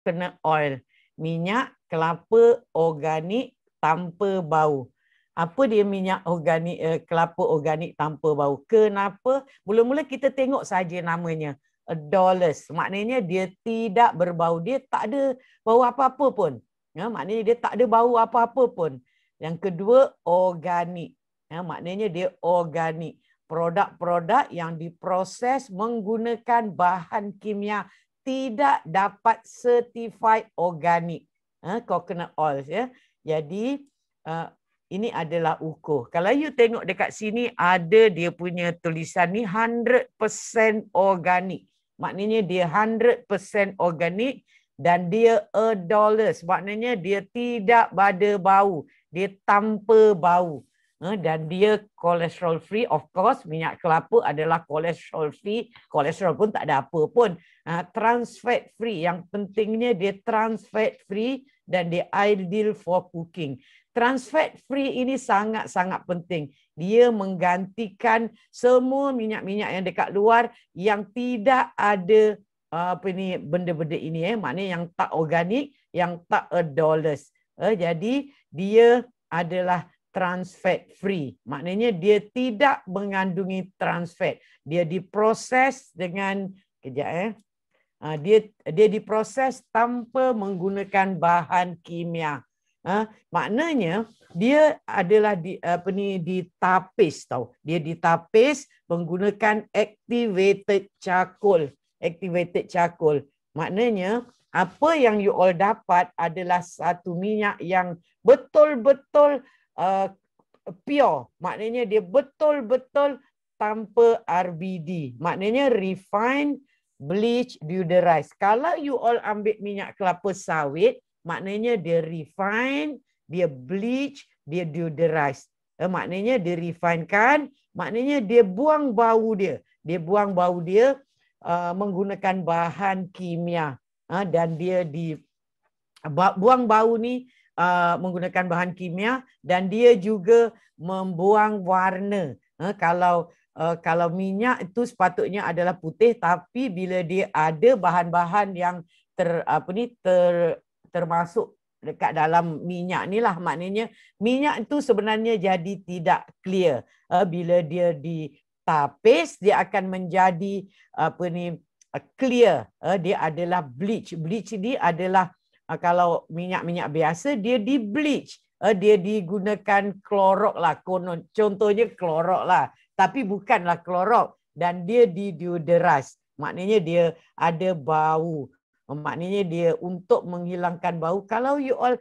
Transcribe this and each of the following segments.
coconut oil. Minyak kelapa organik tanpa bau. Apa dia minyak organik, kelapa organik tanpa bau? Kenapa? Mula-mula kita tengok saja namanya. Odorless. Maknanya dia tidak berbau. Dia tak ada bau apa-apa pun. Ya, maknanya dia tak ada bau apa-apa pun. Yang kedua, organik. Ya, maknanya dia organik. Produk-produk yang diproses menggunakan bahan kimia tidak dapat certified organik. Coconut oil. Ya. Jadi, ini adalah ukur. Kalau you tengok dekat sini, ada dia punya tulisan ni 100% organik. Maknanya dia 100% organik dan dia odorless. Maknanya dia tidak ada bau. Dia tanpa bau. Dan dia kolesterol free. Of course, minyak kelapa adalah kolesterol free. Kolesterol pun tak ada apa pun. Trans fat free. Yang pentingnya dia trans fat free dan dia ideal for cooking. Trans fat free ini sangat-sangat penting. Dia menggantikan semua minyak-minyak yang dekat luar yang tidak ada benda-benda ini. Maknanya yang tak organik, yang tak odorless. Jadi dia adalah trans fat free. Maknanya dia tidak mengandungi trans fat. Dia diproses dengan dia diproses tanpa menggunakan bahan kimia. Maknanya dia adalah ditapis tau. Dia ditapis menggunakan activated charcoal. Activated charcoal. Maknanya apa yang you all dapat adalah satu minyak yang betul-betul pure. Maknanya dia betul-betul tanpa RBD. Maknanya refined, bleach, deodorized. Kalau you all ambil minyak kelapa sawit, maknanya dia refined, dia bleach, dia deodorized. Maknanya dia refinekan, maknanya dia buang bau dia. Dia buang bau dia menggunakan bahan kimia. Dan dia buang bau ni menggunakan bahan kimia dan dia juga membuang warna. Kalau minyak itu sepatutnya adalah putih, tapi bila dia ada bahan-bahan yang termasuk dekat dalam minyak ni lah, maknanya minyak itu sebenarnya jadi tidak clear. Bila dia ditapis, dia akan menjadi clear. Dia adalah bleach. Bleach ni adalah kalau minyak-minyak biasa, dia di bleach. Dia digunakan klorok lah. Contohnya klorok lah. Tapi bukanlah klorok. Dan dia di deodorize. Maknanya dia ada bau. Maknanya dia untuk menghilangkan bau. Kalau you all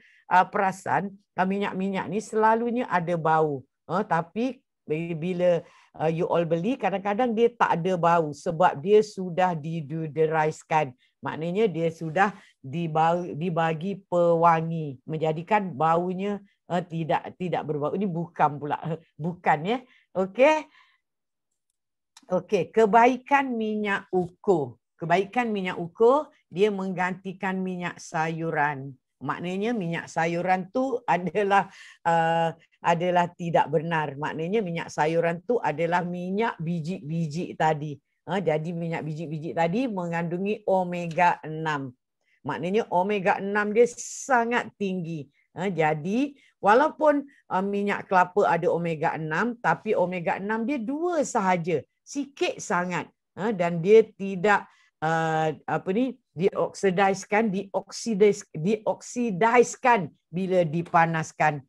perasan, minyak-minyak ni selalunya ada bau. Tapi bila you all beli, kadang-kadang dia tak ada bau. Sebab dia sudah di-deodorize-kan. Maknanya dia sudah dibagi pewangi, menjadikan baunya tidak berbau. Ini bukan pula, bukan ya. Okey. Okey, kebaikan minyak ukur. Kebaikan minyak ukur, dia menggantikan minyak sayuran. Maknanya minyak sayuran tu adalah tidak benar. Maknanya minyak sayuran tu adalah minyak biji-biji tadi. Jadi minyak biji-biji tadi mengandungi omega 6. Maknanya omega 6 dia sangat tinggi. Jadi walaupun minyak kelapa ada omega 6, tapi omega 6 dia 2 sahaja. Sikit sangat. Dan dia tidak dioksidiskan bila dipanaskan.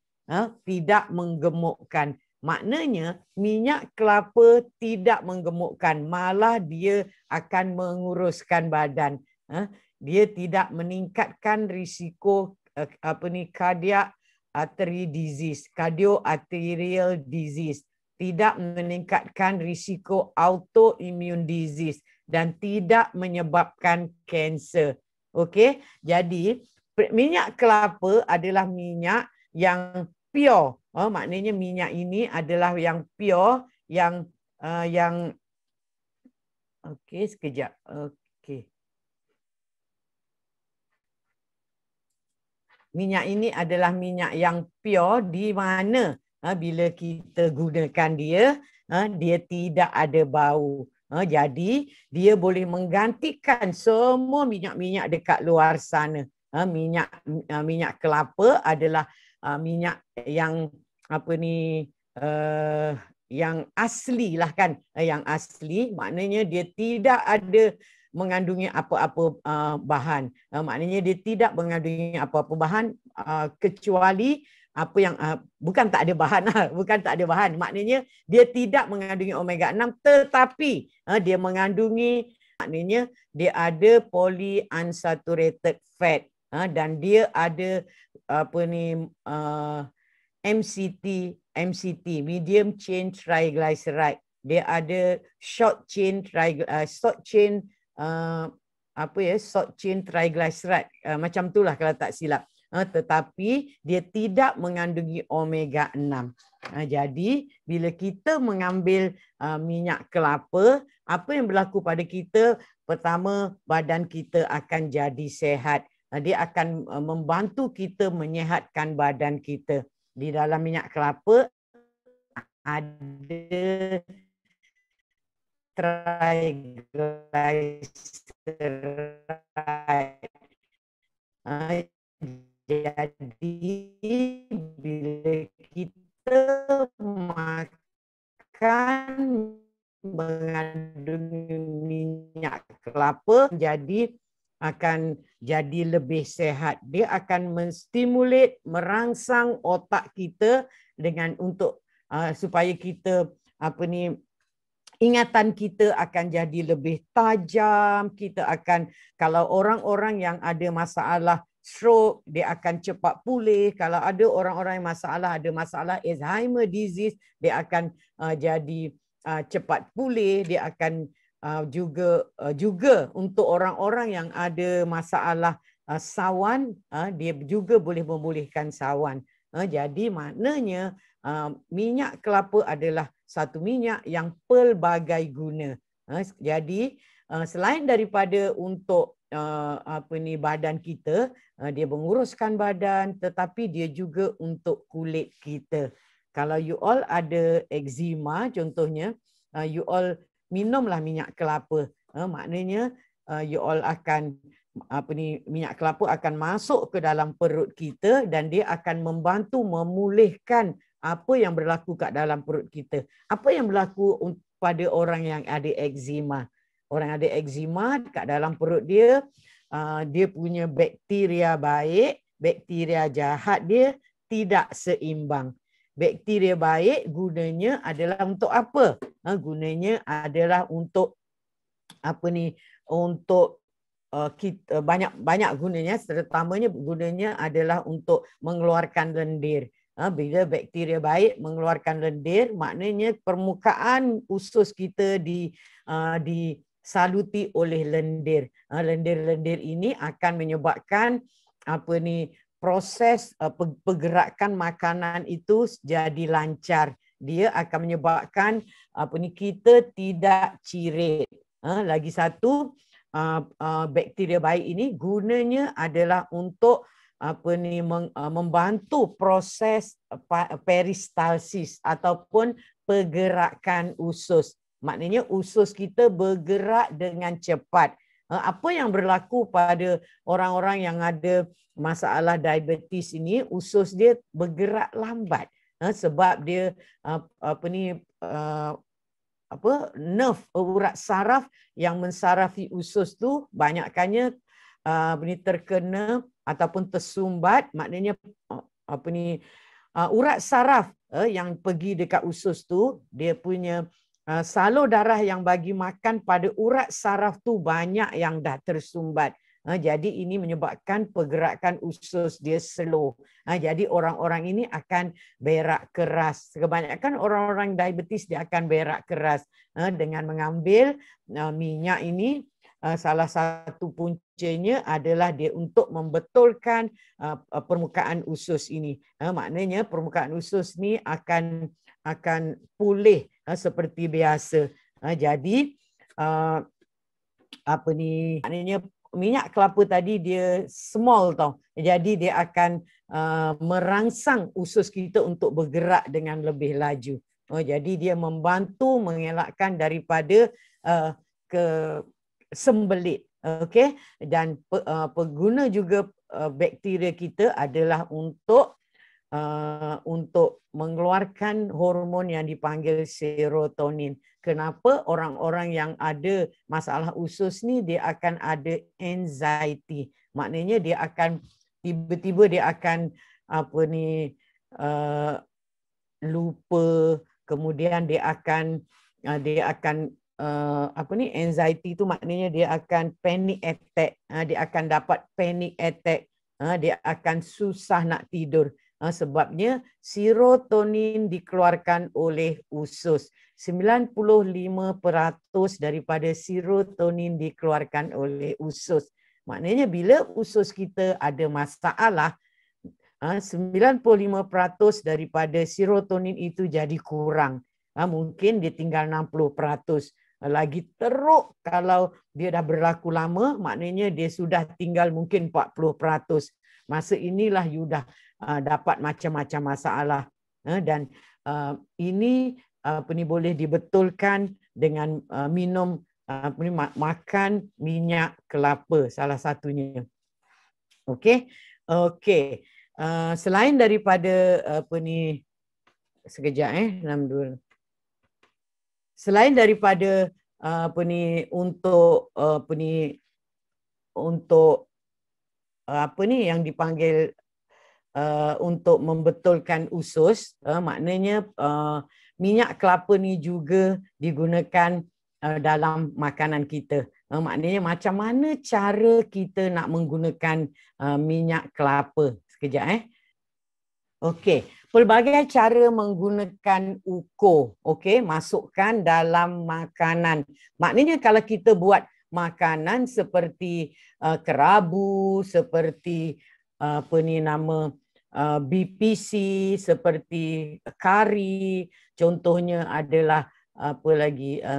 Tidak menggemukkan. Maknanya minyak kelapa tidak menggemukkan, malah dia akan menguruskan badan. Dia tidak meningkatkan risiko cardiac artery disease, cardiac disease, tidak meningkatkan risiko autoimmune disease dan tidak menyebabkan kanser. Okey, jadi minyak kelapa adalah minyak yang pure. Maknanya minyak ini adalah yang pure, yang okey, sekejap. Okey. Minyak ini adalah minyak yang pure di mana bila kita gunakan dia, dia tidak ada bau. Jadi dia boleh menggantikan semua minyak-minyak dekat luar sana. Minyak kelapa adalah minyak yang apa ni yang asli lah kan, yang asli maknanya dia tidak ada mengandungi apa-apa bahan. Maknanya dia tidak mengandungi apa-apa bahan kecuali apa yang bukan tak ada bahan lah, bukan tak ada bahan. Maknanya dia tidak mengandungi omega 6 tetapi dia mengandungi, maknanya dia ada polyunsaturated fat dan dia ada apa ni MCT, medium chain triglyceride. Dia ada short chain triglyceride, macam itulah kalau tak silap. Tetapi dia tidak mengandungi omega 6. Jadi bila kita mengambil minyak kelapa, apa yang berlaku pada kita? Pertama, badan kita akan jadi sehat. Dia akan membantu kita menyihatkan badan kita. Di dalam minyak kelapa ada triglyceride. Jadi bila kita makan mengandungi minyak kelapa, jadi akan jadi lebih sehat. Dia akan menstimulat, merangsang otak kita dengan untuk supaya kita ingatan kita akan jadi lebih tajam. Kita akan, kalau orang-orang yang ada masalah stroke, dia akan cepat pulih. Kalau ada orang-orang yang ada masalah Alzheimer disease, dia akan jadi cepat pulih. Dia akan juga untuk orang-orang yang ada masalah sawan, dia juga boleh memulihkan sawan. Jadi maknanya minyak kelapa adalah satu minyak yang pelbagai guna. Jadi selain daripada untuk badan kita, dia menguruskan badan, tetapi dia juga untuk kulit kita. Kalau you all ada eczema contohnya, you all minumlah minyak kelapa. Maknanya you all akan minyak kelapa akan masuk ke dalam perut kita dan dia akan membantu memulihkan apa yang berlaku kat dalam perut kita. Apa yang berlaku pada orang yang ada eczema? Orang ada eczema kat dalam perut dia, dia punya bakteria baik, bakteria jahat dia tidak seimbang. Bakteria baik gunanya adalah untuk apa? Gunanya adalah untuk untuk kita banyak gunanya, terutamanya gunanya adalah untuk mengeluarkan lendir. Bila bakteria baik mengeluarkan lendir, maknanya permukaan usus kita disaluti oleh lendir. Lendir-lendir ini akan menyebabkan proses pergerakan makanan itu jadi lancar. Dia akan menyebabkan kita tidak cirit. Lagi satu, bakteria baik ini gunanya adalah untuk membantu proses peristalsis ataupun pergerakan usus. Maknanya usus kita bergerak dengan cepat. Apa yang berlaku pada orang-orang yang ada masalah diabetes ini, usus dia bergerak lambat sebab dia nerve, urat saraf yang mensarafi usus tu banyakkannya terkena ataupun tersumbat. Maknanya urat saraf yang pergi dekat usus tu, dia punya salur darah yang bagi makan pada urat saraf tu banyak yang dah tersumbat. Jadi ini menyebabkan pergerakan usus dia slow. Jadi orang-orang ini akan berak keras. Kebanyakan orang-orang diabetes dia akan berak keras. Dengan mengambil minyak ini, salah satu puncanya adalah dia untuk membetulkan permukaan usus ini. Maknanya permukaan usus ini akan pulih seperti biasa. Jadi maknanya minyak kelapa tadi dia small tau. Jadi dia akan merangsang usus kita untuk bergerak dengan lebih laju. Jadi dia membantu mengelakkan daripada ke sembelit. Okey, dan pengguna juga bakteria kita adalah untuk mengeluarkan hormon yang dipanggil serotonin. Kenapa orang-orang yang ada masalah usus ni dia akan ada anxiety. Maknanya dia akan tiba-tiba dia akan lupa, kemudian dia akan anxiety tu maknanya dia akan panic attack, dia akan dapat panic attack, dia akan susah nak tidur. Sebabnya serotonin dikeluarkan oleh usus. 95% daripada serotonin dikeluarkan oleh usus. Maknanya bila usus kita ada masalah, 95% daripada serotonin itu jadi kurang. Mungkin dia tinggal 60%. Lagi teruk kalau dia dah berlaku lama, maknanya dia sudah tinggal mungkin 40%. Masa inilah you dah dapat macam-macam masalah. Dan ini boleh dibetulkan dengan minum makan minyak kelapa salah satunya. Okey. Okey. Selain daripada sekejap 62. Selain daripada untuk yang dipanggil untuk membetulkan usus, maknanya minyak kelapa ni juga digunakan dalam makanan kita. Maknanya macam mana cara kita nak menggunakan minyak kelapa. Sekejap. Okey, pelbagai cara menggunakan ukur, okey, masukkan dalam makanan. Maknanya kalau kita buat makanan seperti kerabu, seperti BPC, seperti kari, contohnya adalah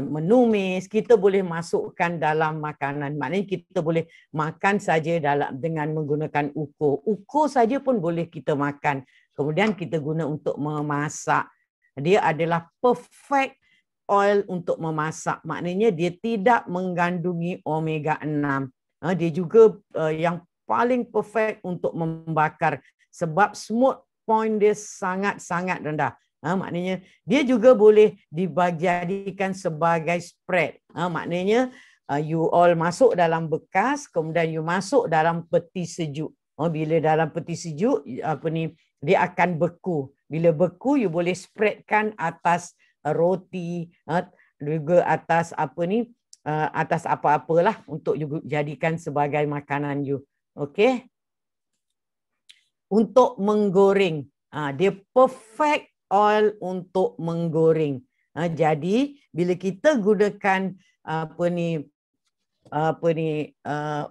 menumis, kita boleh masukkan dalam makanan. Maknanya kita boleh makan saja dengan menggunakan ukur. Ukur saja pun boleh kita makan. Kemudian kita guna untuk memasak. Dia adalah perfect oil untuk memasak. Maknanya dia tidak mengandungi omega 6. Dia juga yang paling perfect untuk membakar. Sebab smoke point dia sangat-sangat rendah. Maknanya dia juga boleh dijadikan sebagai spread. Maknanya you all masuk dalam bekas, kemudian you masuk dalam peti sejuk. Bila dalam peti sejuk, dia akan beku. Bila beku, you boleh spreadkan atas roti, juga atas atas apa-apalah untuk you jadikan sebagai makanan you. Okey. Untuk menggoreng, dia perfect oil untuk menggoreng. Jadi bila kita gunakan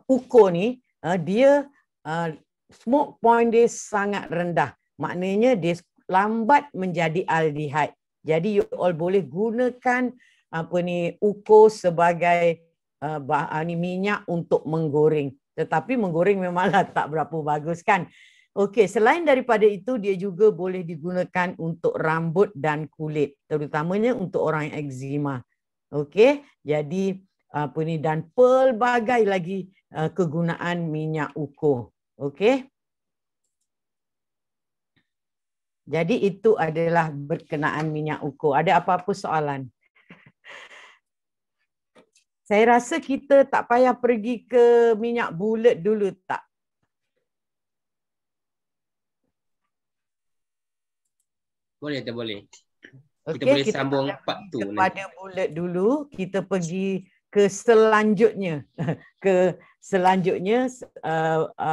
ukur ni, dia smoke point dia sangat rendah. Maknanya dia lambat menjadi aldehyde. Jadi you all boleh gunakan ukur sebagai minyak untuk menggoreng. Tetapi menggoreng memanglah tak berapa bagus kan. Okey, selain daripada itu dia juga boleh digunakan untuk rambut dan kulit, terutamanya untuk orang yang eczema. Okey, jadi dan pelbagai lagi kegunaan minyak ukur. Okey. Jadi itu adalah berkenaan minyak ukur. Ada apa-apa soalan? Saya rasa kita tak payah pergi ke minyak bulat dulu tak? Boleh, tak boleh. Okay, kita boleh sambung part 2 kepada bulat dulu, kita pergi ke selanjutnya. Ke selanjutnya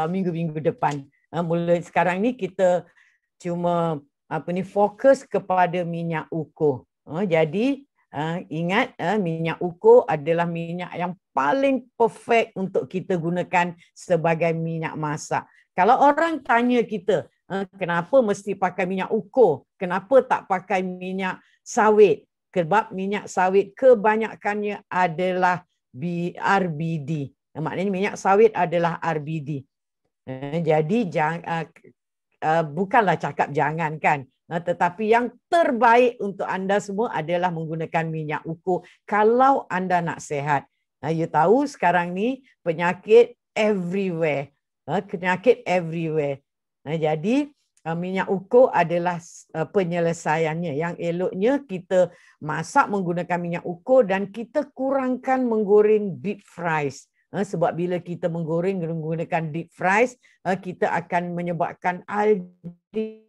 minggu-minggu depan. Mulai sekarang ni kita cuma fokus kepada minyak ukur. Jadi ingat minyak ukur adalah minyak yang paling perfect untuk kita gunakan sebagai minyak masak. Kalau orang tanya kita, kenapa mesti pakai minyak ukur? Kenapa tak pakai minyak sawit? Sebab minyak sawit kebanyakannya adalah RBD. Maknanya minyak sawit adalah RBD. Jadi bukanlah cakap jangan kan. Tetapi yang terbaik untuk anda semua adalah menggunakan minyak ukur kalau anda nak sihat. You tahu sekarang ni penyakit everywhere. Penyakit everywhere. Jadi minyak ukur adalah penyelesaiannya. Yang eloknya kita masak menggunakan minyak ukur dan kita kurangkan menggoreng deep fries. Sebab bila kita menggoreng menggunakan deep fries, kita akan menyebabkan aldehyde